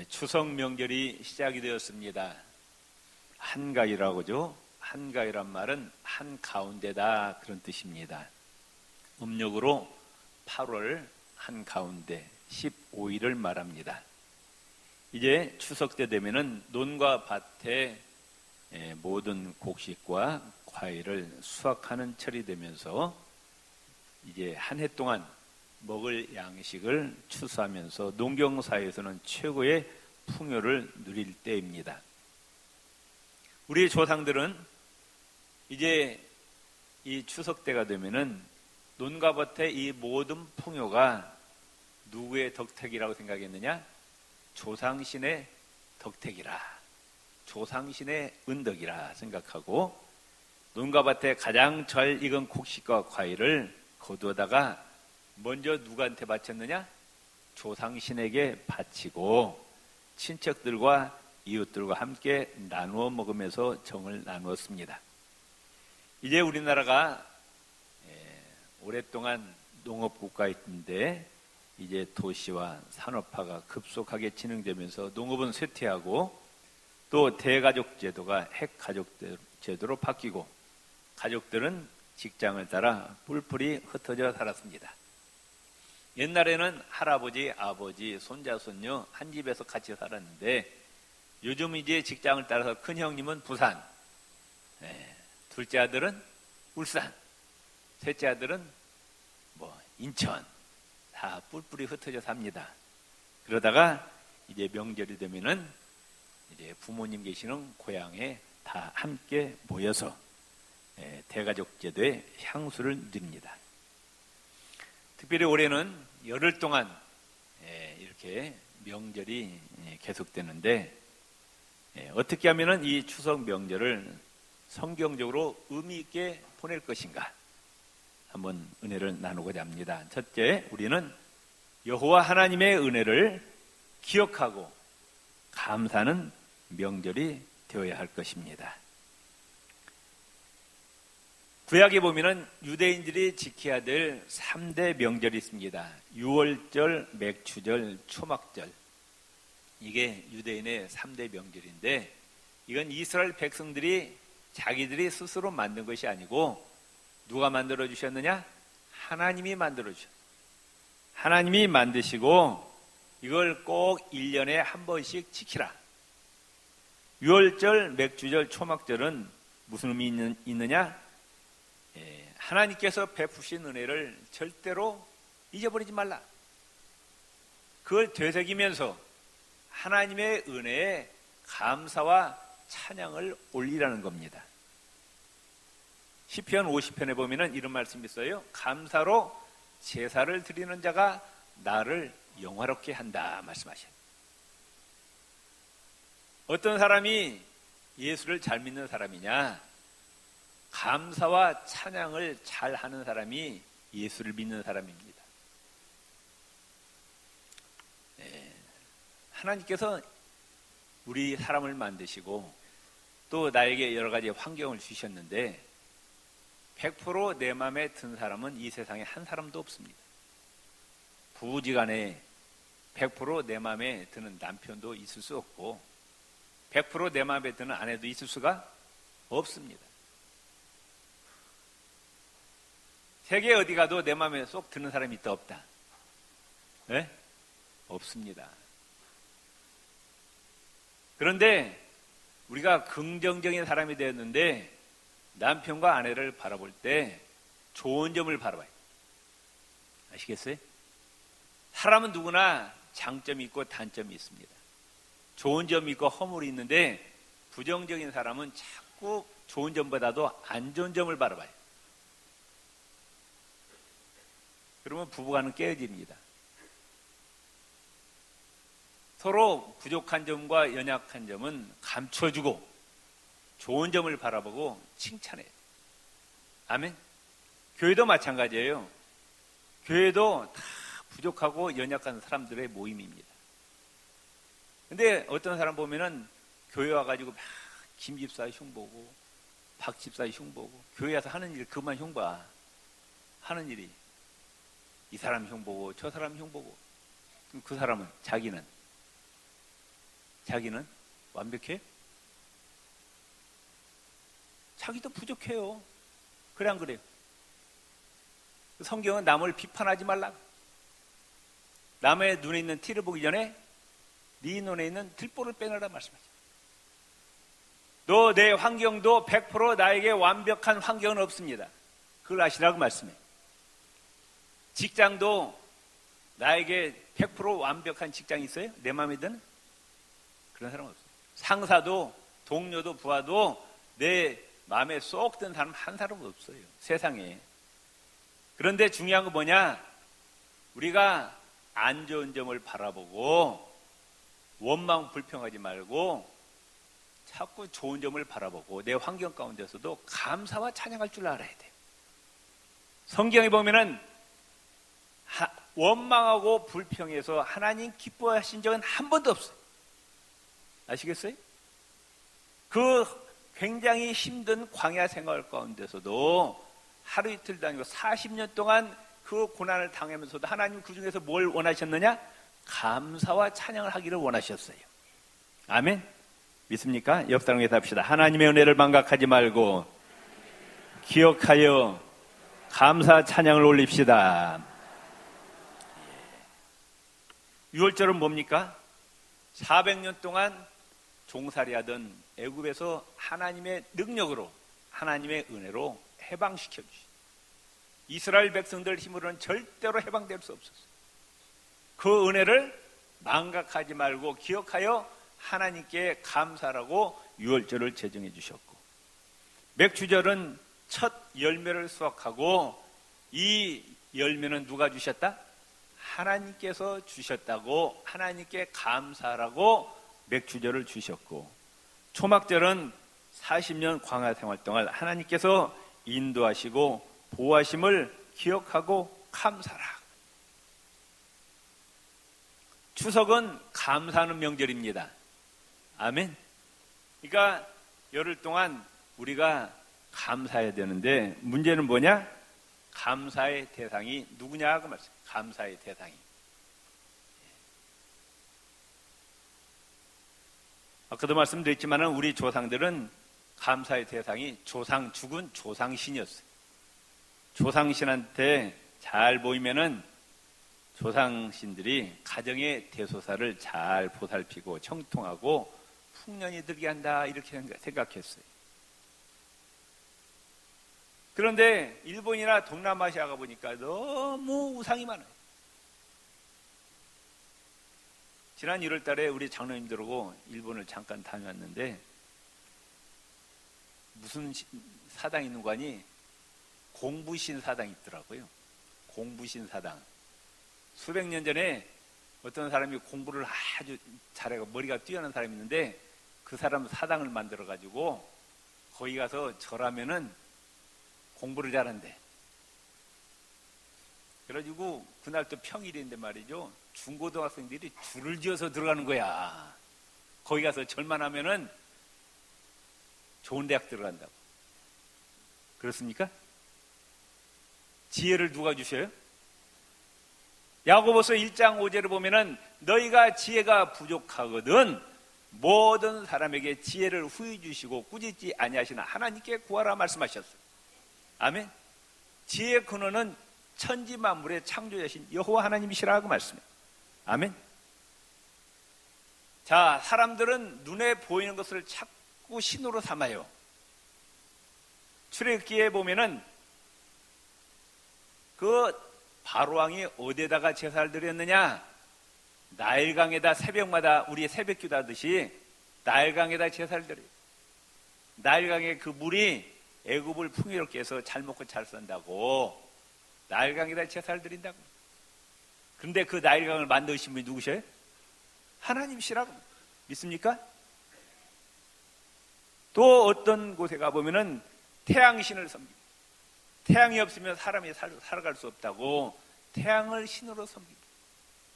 추석 명절이 시작이 되었습니다. 한가위라고죠. 한가위란 말은 한가운데다 그런 뜻입니다. 음력으로 8월 한가운데 15일을 말합니다. 이제 추석 때 되면은 논과 밭에 모든 곡식과 과일을 수확하는 철이 되면서 이제 한 해 동안 먹을 양식을 추수하면서 농경사회에서는 최고의 풍요를 누릴 때입니다. 우리 조상들은 이제 이 추석 때가 되면은 논과 밭의 이 모든 풍요가 누구의 덕택이라고 생각했느냐? 조상신의 덕택이라, 조상신의 은덕이라 생각하고 논과 밭에 가장 잘 익은 곡식과 과일을 거두어다가 먼저 누구한테 바쳤느냐? 조상신에게 바치고 친척들과 이웃들과 함께 나누어 먹으면서 정을 나누었습니다. 이제 우리나라가 오랫동안 농업국가였는데 이제 도시와 산업화가 급속하게 진행되면서 농업은 쇠퇴하고 또 대가족 제도가 핵가족 제도로 바뀌고 가족들은 직장을 따라 뿔뿔이 흩어져 살았습니다. 옛날에는 할아버지, 아버지, 손자, 손녀 한 집에서 같이 살았는데 요즘 이제 직장을 따라서 큰 형님은 부산, 둘째 아들은 울산, 셋째 아들은 인천, 다 뿔뿔이 흩어져 삽니다. 그러다가 이제 명절이 되면은 이제 부모님 계시는 고향에 다 함께 모여서 대가족 제도의 향수를 누립니다. 특별히 올해는 열흘 동안 이렇게 명절이 계속되는데 어떻게 하면 이 추석 명절을 성경적으로 의미 있게 보낼 것인가 한번 은혜를 나누고자 합니다. 첫째, 우리는 여호와 하나님의 은혜를 기억하고 감사하는 명절이 되어야 할 것입니다. 구약에 보면은 유대인들이 지켜야 될 3대 명절이 있습니다. 유월절, 맥추절, 초막절. 이게 유대인의 3대 명절인데 이건 이스라엘 백성들이 자기들이 스스로 만든 것이 아니고 누가 만들어 주셨느냐? 하나님이 만들어 주셨어요. 하나님이 만드시고 이걸 꼭 1년에 한 번씩 지키라. 유월절, 맥추절, 초막절은 무슨 의미 있느냐? 하나님께서 베푸신 은혜를 절대로 잊어버리지 말라. 그걸 되새기면서 하나님의 은혜에 감사와 찬양을 올리라는 겁니다. 시편 50편에 보면은 이런 말씀이 있어요. 감사로 제사를 드리는 자가 나를 영화롭게 한다 말씀하셔요. 어떤 사람이 예수를 잘 믿는 사람이냐? 감사와 찬양을 잘 하는 사람이 예수를 믿는 사람입니다. 하나님께서 우리 사람을 만드시고 또 나에게 여러 가지 환경을 주셨는데 100% 내 마음에 든 사람은 이 세상에 한 사람도 없습니다. 부지간에 100% 내 마음에 드는 남편도 있을 수 없고 100% 내 마음에 드는 아내도 있을 수가 없습니다. 세계 어디 가도 내 마음에 쏙 드는 사람이 있다 없다? 네? 없습니다. 그런데 우리가 긍정적인 사람이 되었는데 남편과 아내를 바라볼 때 좋은 점을 바라봐요. 아시겠어요? 사람은 누구나 장점이 있고 단점이 있습니다. 좋은 점이 있고 허물이 있는데 부정적인 사람은 자꾸 좋은 점보다도 안 좋은 점을 바라봐요. 그러면 부부간은 깨어집니다. 서로 부족한 점과 연약한 점은 감춰주고 좋은 점을 바라보고 칭찬해요. 아멘. 교회도 마찬가지예요. 교회도 다 부족하고 연약한 사람들의 모임입니다. 근데 어떤 사람 보면은 교회 와가지고 막 김 집사 흉보고 박 집사 흉보고 교회 와서 하는 일 그만 흉봐. 하는 일이 이 사람 흉보고 저 사람 흉보고 그 사람은 자기는 자기는 완벽해? 자기도 부족해요. 그래 안 그래요? 성경은 남을 비판하지 말라. 남의 눈에 있는 티를 보기 전에 네 눈에 있는 들보를 빼내라 말씀하죠. 너 내 환경도 100% 나에게 완벽한 환경은 없습니다. 그걸 아시라고 말씀해. 직장도 나에게 100% 완벽한 직장이 있어요? 내 마음에 드는? 그런 사람 없어요. 상사도 동료도 부하도 내 마음에 쏙 든 사람 한 사람도 없어요. 세상에. 그런데 중요한 건 뭐냐? 우리가 안 좋은 점을 바라보고 원망 불평하지 말고 자꾸 좋은 점을 바라보고 내 환경 가운데서도 감사와 찬양할 줄 알아야 돼. 성경에 보면은 원망하고 불평해서 하나님 기뻐하신 적은 한 번도 없어요. 아시겠어요? 그 굉장히 힘든 광야 생활 가운데서도 하루 이틀도 아니고 40년 동안 그 고난을 당하면서도 하나님 그 중에서 뭘 원하셨느냐? 감사와 찬양을 하기를 원하셨어요. 아멘? 믿습니까? 옆 사람에게 답시다. 하나님의 은혜를 망각하지 말고 기억하여 감사 찬양을 올립시다. 유월절은 뭡니까? 400년 동안 종살이하던 애굽에서 하나님의 능력으로 하나님의 은혜로 해방시켜 주시. 이스라엘 백성들 힘으로는 절대로 해방될 수 없었어요. 그 은혜를 망각하지 말고 기억하여 하나님께 감사라고 유월절을 제정해 주셨고, 맥주절은 첫 열매를 수확하고 이 열매는 누가 주셨다? 하나님께서 주셨다고 하나님께 감사라고 맥주절을 주셨고, 초막절은 40년 광야 생활 동안 하나님께서 인도하시고 보호하심을 기억하고 감사라. 추석은 감사하는 명절입니다. 아멘. 그러니까 열흘 동안 우리가 감사해야 되는데 문제는 뭐냐? 감사의 대상이 누구냐고 말씀. 감사의 대상이. 아까도 말씀드렸지만 우리 조상들은 감사의 대상이 죽은 조상신이었어요. 조상신한테 잘 보이면은 조상신들이 가정의 대소사를 잘 보살피고 청통하고 풍년이 들게 한다 이렇게 생각했어요. 그런데 일본이나 동남아시아가 보니까 너무 우상이 많아요. 지난 1월 달에 우리 장로님들하고 일본을 잠깐 다녀왔는데 무슨 사당이 있는 거 아니? 공부신 사당이 있더라고요. 공부신 사당. 수백 년 전에 어떤 사람이 공부를 아주 잘하고 머리가 뛰어난 사람이 있는데 그 사람 사당을 만들어가지고 거기 가서 절하면은 공부를 잘한대. 그래가지고 그날 또 평일인데 말이죠. 중고등학생들이 줄을 지어서 들어가는 거야. 거기 가서 절만 하면은 좋은 대학 들어간다고. 그렇습니까? 지혜를 누가 주셔요? 야고보서 1장 5절을 보면은 너희가 지혜가 부족하거든 모든 사람에게 지혜를 후히 주시고 꾸짖지 아니하시나 하나님께 구하라 말씀하셨어요. 아멘. 지혜의 근원은 천지 만물의 창조자신 여호와 하나님이시라고 말씀해요. 아멘. 자, 사람들은 눈에 보이는 것을 자꾸 신으로 삼아요. 출애굽기에 보면은 그 바로왕이 어디에다가 제사를 드렸느냐? 나일강에다 새벽마다 우리 새벽기도 하듯이 나일강에다 제사를 드려요. 나일강의 그 물이 애굽을 풍요롭게 해서 잘 먹고 잘 산다고 나일강에다 제사를 드린다고. 그런데 그 나일강을 만드신 분이 누구셔요? 하나님이시라고. 믿습니까? 또 어떤 곳에 가보면은 태양신을 섬깁니다. 태양이 없으면 사람이 살아갈 수 없다고 태양을 신으로 섬깁니다.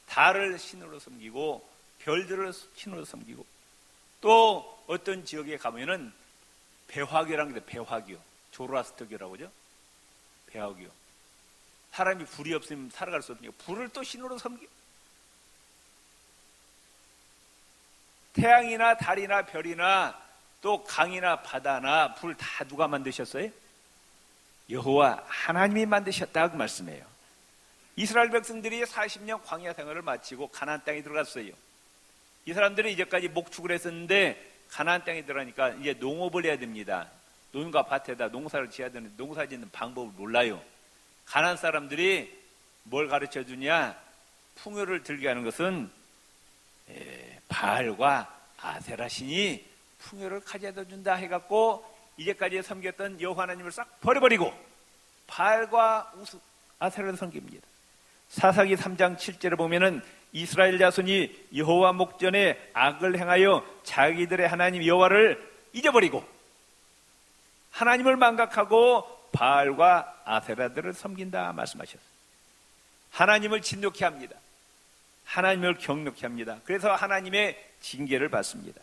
달을 신으로 섬기고 별들을 신으로 섬기고, 또 어떤 지역에 가면은 배화교라는 게 배화교, 조로아스터교라고 하죠. 배화교. 사람이 불이 없으면 살아갈 수 없으니까 불을 또 신으로 섬겨. 태양이나 달이나 별이나 또 강이나 바다나 불 다 누가 만드셨어요? 여호와 하나님이 만드셨다 그 말씀이에요. 이스라엘 백성들이 40년 광야 생활을 마치고 가나안 땅에 들어갔어요. 이 사람들은 이제까지 목축을 했었는데 가나안 땅에 들어가니까 이제 농업을 해야 됩니다. 논과 밭에다 농사를 지어야 되는데 농사 짓는 방법을 몰라요. 가나안 사람들이 뭘 가르쳐 주냐? 풍요를 들게 하는 것은 바알과 아세라 신이 풍요를 가져다 준다 해갖고 이제까지 섬겼던 여호와 하나님을 싹 버려버리고 바알과 아세라를 섬깁니다. 사사기 3장 7절에 보면은 이스라엘 자손이 여호와 목전에 악을 행하여 자기들의 하나님 여호와를 잊어버리고 하나님을 망각하고 바알과 아세라들을 섬긴다 말씀하셨어요. 하나님을 진노케 합니다. 하나님을 경노케 합니다. 그래서 하나님의 징계를 받습니다.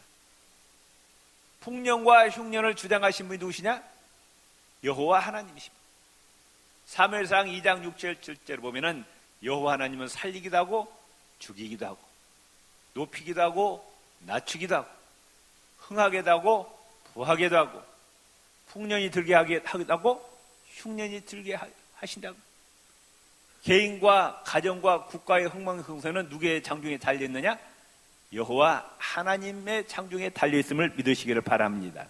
풍년과 흉년을 주장하신 분이 누구시냐? 여호와 하나님이십니다. 사무엘상 2장 6절 7절을 보면은 여호와 하나님은 살리기도 하고 죽이기도 하고 높이기도 하고 낮추기도 하고 흥하게도 하고 부하게도 하고 풍년이 들게 하기도 하고 흉년이 들게 하신다고. 개인과 가정과 국가의 흥망성쇠는 누구의 장중에 달려있느냐? 여호와 하나님의 장중에 달려있음을 믿으시기를 바랍니다.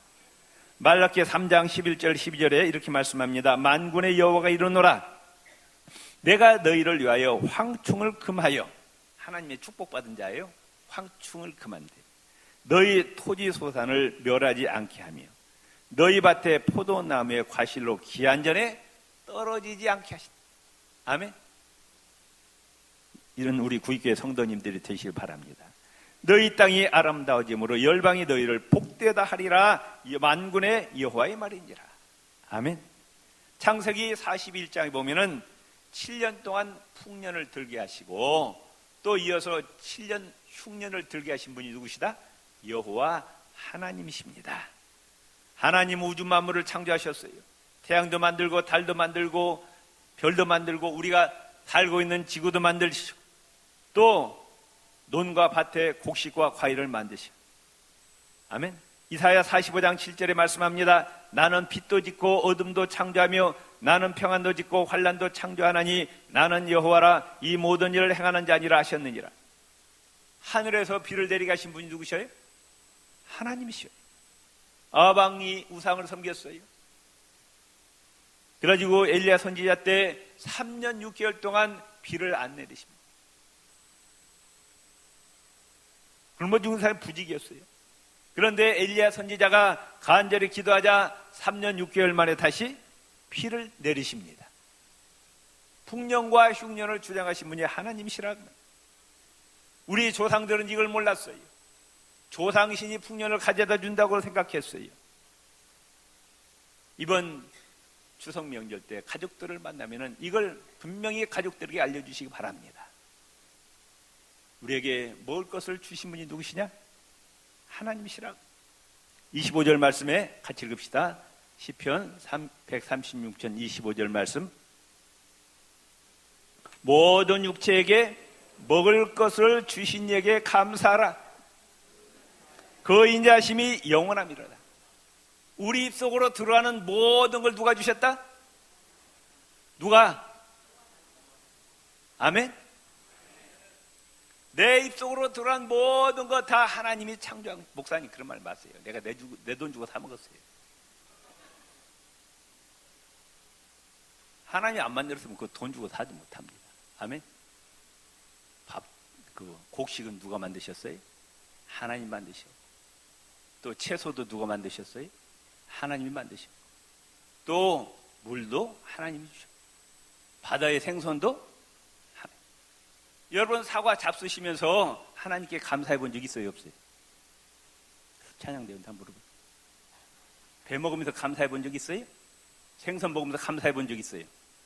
말라기 3장 11절 12절에 이렇게 말씀합니다. 만군의 여호와가 이르노라 내가 너희를 위하여 황충을 금하여, 하나님의 축복받은 자예요. 황충을 금한대. 너희 토지 소산을 멸하지 않게 하며 너희 밭에 포도나무의 과실로 기한전에 떨어지지 않게 하신다. 아멘. 이런 우리 구익교회 성도님들이 되시길 바랍니다. 너희 땅이 아름다워짐으로 열방이 너희를 복되다 하리라. 만군의 여호와의 말인지라. 아멘. 창세기 41장에 보면은 7년 동안 풍년을 들게 하시고 또 이어서 7년 흉년을 들게 하신 분이 누구시다? 여호와 하나님이십니다. 하나님 우주 만물을 창조하셨어요. 태양도 만들고 달도 만들고 별도 만들고 우리가 살고 있는 지구도 만드시고 또 논과 밭에 곡식과 과일을 만드시고. 아멘. 이사야 45장 7절에 말씀합니다. 나는 빛도 짓고 어둠도 창조하며 나는 평안도 짓고 환난도 창조하나니 나는 여호와라. 이 모든 일을 행하는 자니라 하셨느니라. 하늘에서 비를 내리게 하신 분이 누구셔요? 하나님이셔요. 아방이 우상을 섬겼어요. 그래가지고 엘리야 선지자 때 3년 6개월 동안 비를 안 내리십니다. 굶어 죽은 사람이 부직이었어요. 그런데 엘리야 선지자가 간절히 기도하자 3년 6개월 만에 다시 비를 내리십니다. 풍년과 흉년을 주장하신 분이 하나님이시라. 우리 조상들은 이걸 몰랐어요. 조상신이 풍년을 가져다 준다고 생각했어요. 이번 추석 명절 때 가족들을 만나면은 이걸 분명히 가족들에게 알려주시기 바랍니다. 우리에게 먹을 것을 주신 분이 누구시냐? 하나님이시라고. 25절 말씀에 같이 읽읍시다. 시편 136편 25절 말씀. 모든 육체에게 먹을 것을 주신 이에게 감사하라. 그 인자심이 영원함이로다. 우리 입속으로 들어가는 모든 걸 누가 주셨다? 누가? 아멘. 내 입속으로 들어간 모든 거 다 하나님이 창조한. 목사님 그런 말 마세요. 내가 내 돈 주고 사 먹었어요. 하나님이 안 만들었으면 그 돈 주고 사지 못합니다. 아멘. 곡식은 누가 만드셨어요? 하나님 만드셨고, 또 채소도 누가 만드셨어요? 하나님이 만드셨고, 또 물도 하나님이 주셨고, 바다의 생선도 하나님. 여러분 사과 잡수시면서 하나님께 감사해 본 적 있어요? 없어요? 찬양대원 다 물어보고. 배 먹으면서 감사해 본 적 있어요? 생선 먹으면서 감사해 본 적 있어요?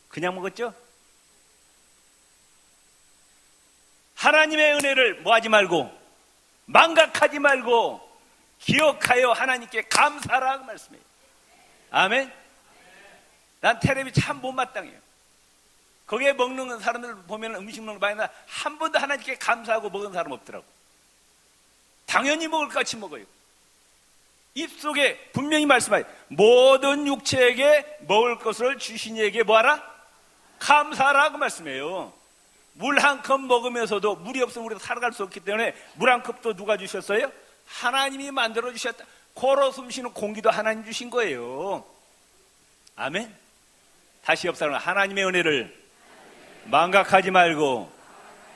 그냥 먹었죠? 하나님의 은혜를 뭐하지 말고 망각하지 말고 기억하여 하나님께 감사하라고 말씀해요. 아멘. 난 텔레비 참 못마땅해요. 거기에 먹는 사람들 보면 음식 먹는 거 많이 나 한 번도 하나님께 감사하고 먹은 사람 없더라고. 당연히 먹을 것 같이 먹어요. 입속에 분명히 말씀하여 모든 육체에게 먹을 것을 주신 이에게 뭐하라? 감사하라고 말씀해요. 물 한 컵 먹으면서도 물이 없으면 우리가 살아갈 수 없기 때문에 물 한 컵도 누가 주셨어요? 하나님이 만들어 주셨다. 코로 숨쉬는 공기도 하나님 주신 거예요. 아멘. 다시 옆 사람은 하나님의 은혜를 망각하지 말고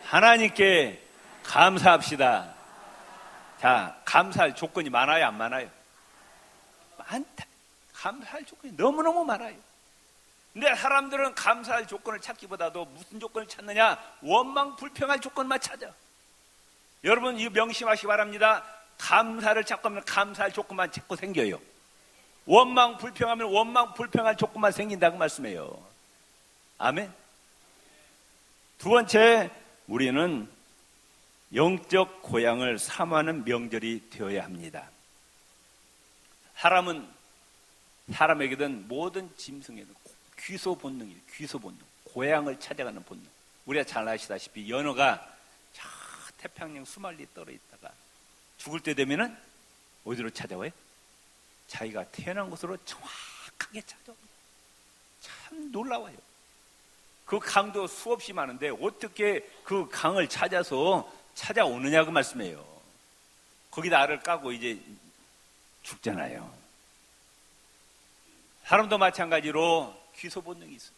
하나님께 감사합시다. 자, 감사할 조건이 많아요, 안 많아요? 많다. 감사할 조건이 너무너무 많아요. 근데 사람들은 감사할 조건을 찾기보다도 무슨 조건을 찾느냐? 원망 불평할 조건만 찾아. 여러분 이거 명심하시기 바랍니다. 감사를 찾고 하면 감사할 조건만 찾고 생겨요. 원망 불평하면 원망 불평할 조건만 생긴다고 말씀해요. 아멘. 두 번째, 우리는 영적 고향을 사모하는 명절이 되어야 합니다. 사람은 사람에게든 모든 짐승에든 귀소 본능이에요. 귀소 본능. 고향을 찾아가는 본능. 우리가 잘 아시다시피 연어가 저 태평양 수말리 떨어 있다가 죽을 때 되면은 어디로 찾아와요? 자기가 태어난 곳으로 정확하게 찾아옵니다. 참 놀라워요. 그 강도 수없이 많은데 어떻게 그 강을 찾아오느냐고 말씀해요. 거기다 알을 까고 이제 죽잖아요. 사람도 마찬가지로 귀소 본능이 있어요.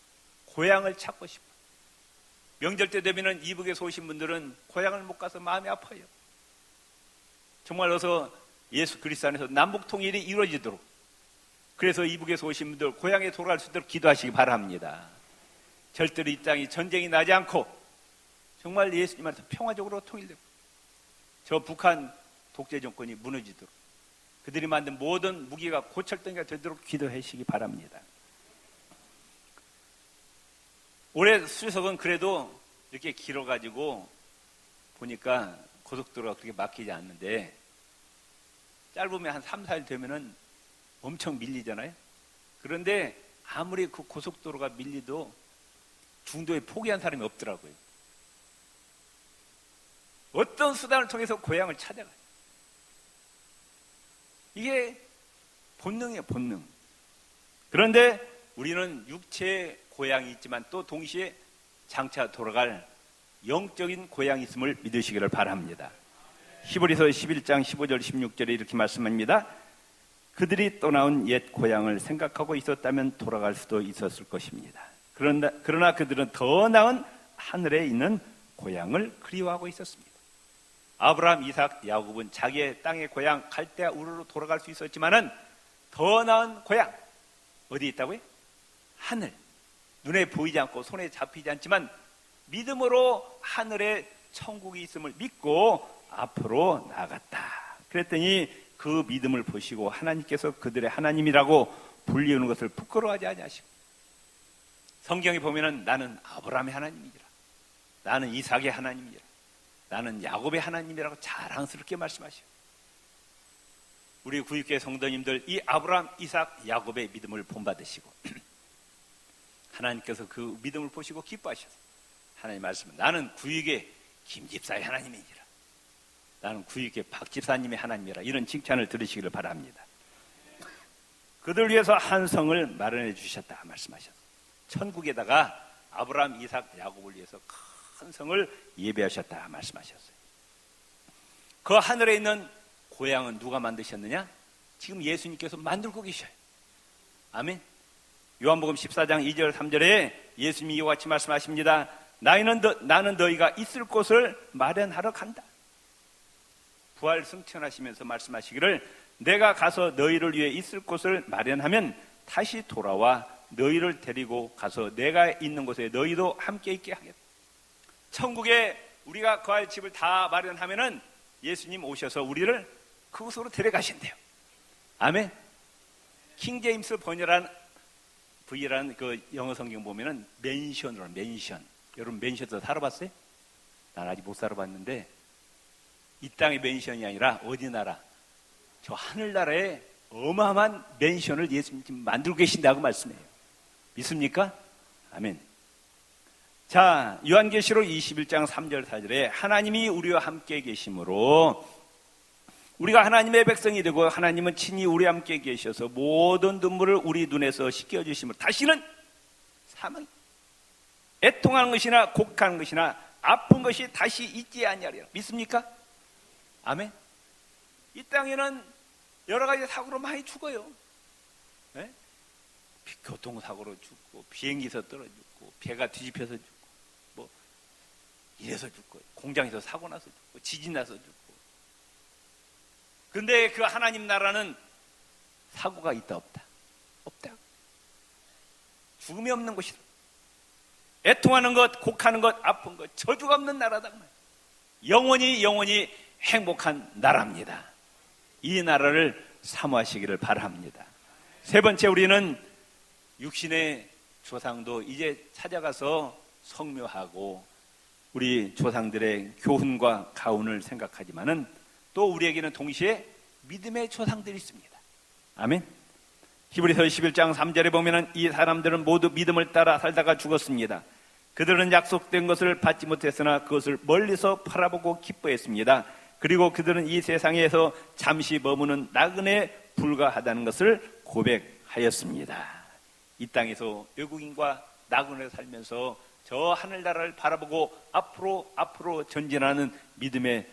고향을 찾고 싶어요. 명절 때 되면은 이북에서 오신 분들은 고향을 못 가서 마음이 아파요. 정말 어서 예수 그리스도 안에서 남북 통일이 이루어지도록, 그래서 이북에서 오신 분들 고향에 돌아갈 수 있도록 기도하시기 바랍니다. 절대로 이 땅이 전쟁이 나지 않고 정말 예수님 안에서 평화적으로 통일되고 저 북한 독재 정권이 무너지도록, 그들이 만든 모든 무기가 고철덩이가 되도록 기도하시기 바랍니다. 올해 수석은 그래도 이렇게 길어가지고 보니까 고속도로가 그렇게 막히지 않는데, 짧으면 한 3, 4일 되면은 엄청 밀리잖아요. 그런데 아무리 그 고속도로가 밀리도 중도에 포기한 사람이 없더라고요. 어떤 수단을 통해서 고향을 찾아가요. 이게 본능이에요, 본능. 그런데 우리는 육체의 고향이 있지만 또 동시에 장차 돌아갈 영적인 고향이 있음을 믿으시기를 바랍니다. 히브리서 11장 15절 16절에 이렇게 말씀합니다. 그들이 떠나온 옛 고향을 생각하고 있었다면 돌아갈 수도 있었을 것입니다. 그러나 그들은 더 나은 하늘에 있는 고향을 그리워하고 있었습니다. 아브라함, 이삭, 야곱은 자기의 땅의 고향 갈대아 우르로 돌아갈 수 있었지만은 더 나은 고향 어디 있다고요? 하늘. 눈에 보이지 않고 손에 잡히지 않지만 믿음으로 하늘에 천국이 있음을 믿고 앞으로 나아갔다. 그랬더니 그 믿음을 보시고 하나님께서 그들의 하나님이라고 불리우는 것을 부끄러워하지 아니하시고, 성경에 보면은 나는 아브라함의 하나님이라, 나는 이삭의 하나님이라, 나는 야곱의 하나님이라고 자랑스럽게 말씀하셔요. 우리 구육교회 성도님들 이 아브라함, 이삭, 야곱의 믿음을 본받으시고 하나님께서 그 믿음을 보시고 기뻐하셔서 하나님 말씀은 나는 구육의 김집사의 하나님이니라, 나는 구육의 박집사님의 하나님이라, 이런 칭찬을 들으시기를 바랍니다. 그들 위해서 한 성을 마련해 주셨다 말씀하셨어요. 천국에다가 아브라함, 이삭, 야곱을 위해서 큰 성을 예배하셨다 말씀하셨어요. 그 하늘에 있는 고향은 누가 만드셨느냐? 지금 예수님께서 만들고 계셔요. 아멘. 요한복음 14장 2절 3절에 예수님이 이와 같이 말씀하십니다. 나는 너희가 있을 곳을 마련하러 간다. 부활 승천하시면서 말씀하시기를 내가 가서 너희를 위해 있을 곳을 마련하면 다시 돌아와 너희를 데리고 가서 내가 있는 곳에 너희도 함께 있게 하겠다. 천국에 우리가 거할 집을 다 마련하면은 예수님 오셔서 우리를 그곳으로 데려가신대요. 아멘. 킹제임스 번역한 V라는 그 영어 성경 보면은 맨션으로, 맨션. 여러분 맨션에서 살아봤어요? 난 아직 못 살아봤는데, 이 땅의 맨션이 아니라 어디 나라? 저 하늘나라에 어마어마한 맨션을 예수님 지금 만들고 계신다고 말씀해요. 믿습니까? 아멘. 자, 요한계시록 21장 3절 4절에 하나님이 우리와 함께 계심으로 우리가 하나님의 백성이 되고 하나님은 친히 우리 함께 계셔서 모든 눈물을 우리 눈에서 씻겨주심을 다시는 사망, 애통하는 것이나 곡하는 것이나 아픈 것이 다시 있지 아니하리라. 믿습니까? 아멘. 이 땅에는 여러 가지 사고로 많이 죽어요. 네? 교통사고로 죽고, 비행기에서 떨어져 죽고, 배가 뒤집혀서 죽고, 뭐 이래서 죽고, 공장에서 사고 나서 죽고, 지진 나서 죽고. 근데 그 하나님 나라는 사고가 있다 없다? 없다. 죽음이 없는 곳이다. 애통하는 것, 곡하는 것, 아픈 것, 저주가 없는 나라다. 영원히 행복한 나라입니다. 이 나라를 사모하시기를 바랍니다. 세 번째, 우리는 육신의 조상도 이제 찾아가서 성묘하고 우리 조상들의 교훈과 가훈을 생각하지만은 또 우리에게는 동시에 믿음의 조상들이 있습니다. 아멘. 히브리서 11장 3절에 보면은 이 사람들은 모두 믿음을 따라 살다가 죽었습니다. 그들은 약속된 것을 받지 못했으나 그것을 멀리서 바라보고 기뻐했습니다. 그리고 그들은 이 세상에서 잠시 머무는 나그네에 불과하다는 것을 고백하였습니다. 이 땅에서 외국인과 나그네로 살면서 저 하늘나라를 바라보고 앞으로 전진하는 믿음의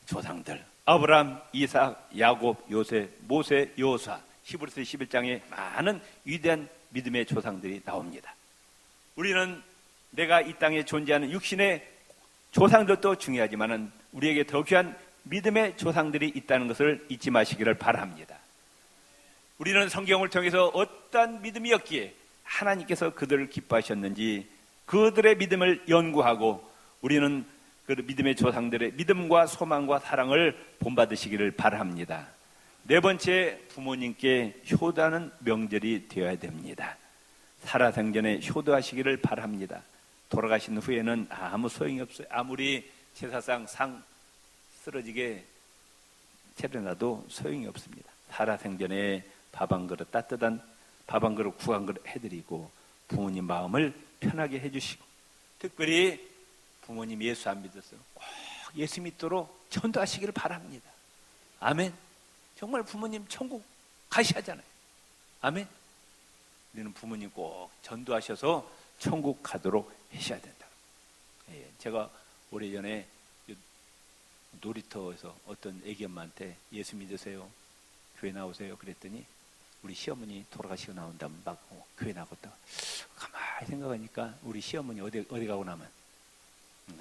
조상들, 아브라함, 이삭, 야곱, 요셉, 모세, 여호수아, 히브리서 11장에 많은 위대한 믿음의 조상들이 나옵니다. 우리는 내가 이 땅에 존재하는 육신의 조상들도 중요하지만 우리에게 더 귀한 믿음의 조상들이 있다는 것을 잊지 마시기를 바랍니다. 우리는 성경을 통해서 어떠한 믿음이었기에 하나님께서 그들을 기뻐하셨는지 그들의 믿음을 연구하고 우리는 그 믿음의 조상들의 믿음과 소망과 사랑을 본받으시기를 바랍니다. 네 번째, 부모님께 효도하는 명절이 되어야 됩니다. 살아생전에 효도하시기를 바랍니다. 돌아가신 후에는 아무 소용이 없어요. 아무리 제사상 상 쓰러지게 차려놔도 소용이 없습니다. 살아생전에 밥 한 그릇, 따뜻한 밥 한 그릇, 국 한 그릇 해드리고 부모님 마음을 편하게 해주시고, 특별히 부모님 예수 안 믿었어요. 꼭 예수 믿도록 전도하시기를 바랍니다. 아멘. 정말 부모님 천국 가셔야잖아요. 아멘. 우리는 부모님 꼭 전도하셔서 천국 가도록 하셔야 된다. 제가 오래전에 놀이터에서 어떤 애기 엄마한테 예수 믿으세요, 교회 나오세요 그랬더니 우리 시어머니 돌아가시고 나온다면 막 교회 나갔다. 가만히 생각하니까 우리 시어머니 어디 가고 나면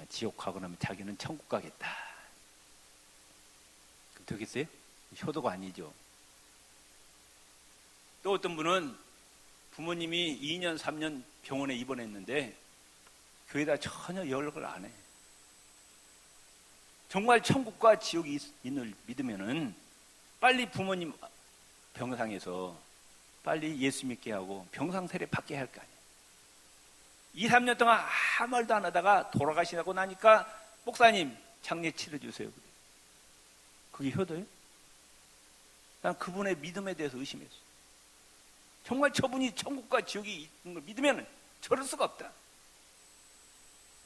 지옥 가고 나면 자기는 천국 가겠다. 그럼 되겠어요? 효도가 아니죠. 또 어떤 분은 부모님이 2년 3년 병원에 입원했는데 교회에다 전혀 연락을 안 해. 정말 천국과 지옥이 있는 믿으면은 빨리 부모님 병상에서 빨리 예수 믿게 하고 병상 세례 받게 할 거 아니에요. 2, 3년 동안 아무 말도 안 하다가 돌아가시고 나니까 목사님 장례 치러주세요. 그게 효도예요? 난 그분의 믿음에 대해서 의심했어. 정말 저분이 천국과 지옥이 있는 걸 믿으면 저럴 수가 없다.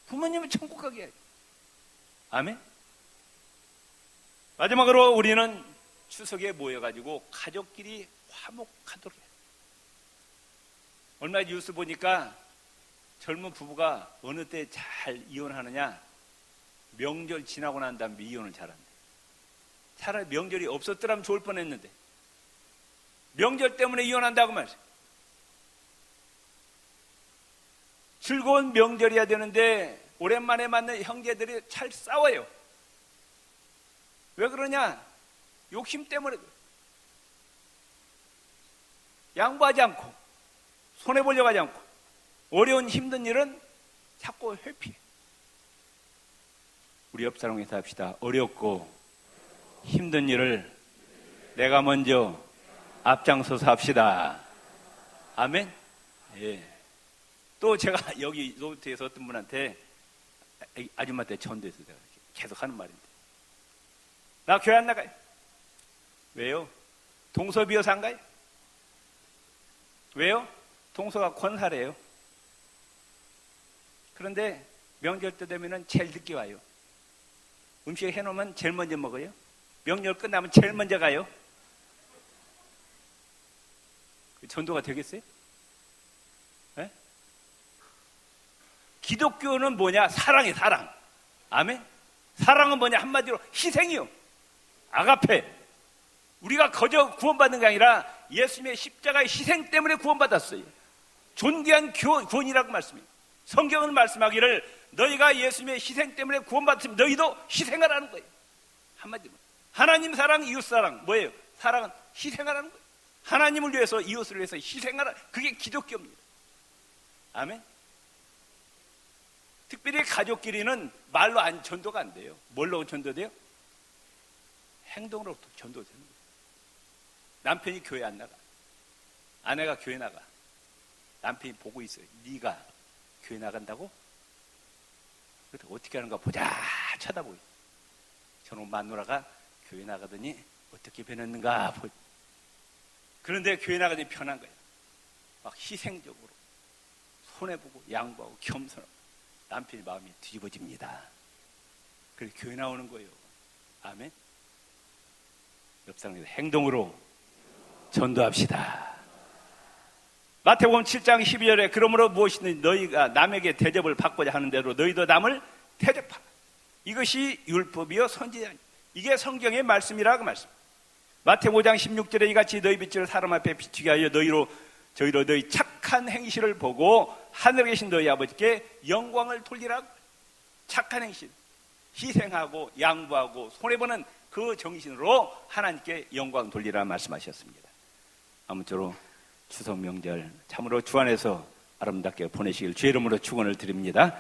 부모님은 천국 가게 해야지. 아멘. 마지막으로 우리는 추석에 모여가지고 가족끼리 화목하도록 해요. 얼마 뉴스 보니까 젊은 부부가 어느 때 잘 이혼하느냐, 명절 지나고 난 다음에 이혼을 잘한대. 차라리 명절이 없었더라면 좋을 뻔했는데 명절 때문에 이혼한다고 말이야. 즐거운 명절이어야 되는데 오랜만에 만난 형제들이 잘 싸워요. 왜 그러냐? 욕심 때문에. 양보하지 않고 손해보려고 하지 않고 어려운 힘든 일은 자꾸 회피해. 우리 옆 사람과 인사합시다. 어렵고 힘든 일을 내가 먼저 앞장서서 합시다. 아멘. 예. 또 제가 여기 로드에서 어떤 분한테 아줌마한테 전도했어요. 내가 계속 하는 말인데 나 교회 안 나가요. 왜요? 동서비어서 안 가요? 왜요? 동서가 권사래요. 그런데 명절 때 되면은 제일 늦게 와요. 음식 해놓으면 제일 먼저 먹어요. 명절 끝나면 제일 먼저 가요? 전도가 되겠어요? 네? 기독교는 뭐냐? 사랑이에요, 사랑. 아멘? 사랑은 뭐냐? 한마디로 희생이요. 아가페. 우리가 거저 구원받는 게 아니라 예수님의 십자가의 희생 때문에 구원받았어요. 존귀한 구원이라고 말씀해요. 성경은 말씀하기를 너희가 예수님의 희생 때문에 구원받았으면 너희도 희생하라는 거예요. 한마디로 하나님 사랑, 이웃 사랑. 뭐예요? 사랑은 희생하라는 거예요. 하나님을 위해서, 이웃을 위해서 희생하라. 그게 기독교입니다. 아멘. 특별히 가족끼리는 말로 전도가 안 돼요. 뭘로 전도돼요? 행동으로 전도되는 거예요. 남편이 교회 안 나가, 아내가 교회 나가. 남편이 보고 있어요. 네가 교회 나간다고? 그래서 어떻게 하는가 보자 쳐다보고. 저놈 마누라가 교회 나가더니 어떻게 변했는가. 그런데 교회 나가더니 편한 거예요. 막 희생적으로 손해보고 양보하고 겸손하고. 남편이 마음이 뒤집어집니다. 그래서 교회 나오는 거예요. 아멘. 옆 사람에서 행동으로 전도합시다. 마태복음 7장 12절에 그러므로 무엇이든 너희가 남에게 대접을 받고자 하는 대로 너희도 남을 대접하라. 이것이 율법이요 선지자. 이게 성경의 말씀이라고 말씀. 마태복음 5장 16절에 이같이 너희 빛을 사람 앞에 비추게 하여 저희로 너희 착한 행실을 보고 하늘에 계신 너희 아버지께 영광을 돌리라고. 착한 행실, 희생하고 양보하고 손해보는 그 정신으로 하나님께 영광 돌리라 말씀하셨습니다. 아무쪼록 추석 명절 참으로 주 안에서 아름답게 보내시길 주의 이름으로 축원을 드립니다.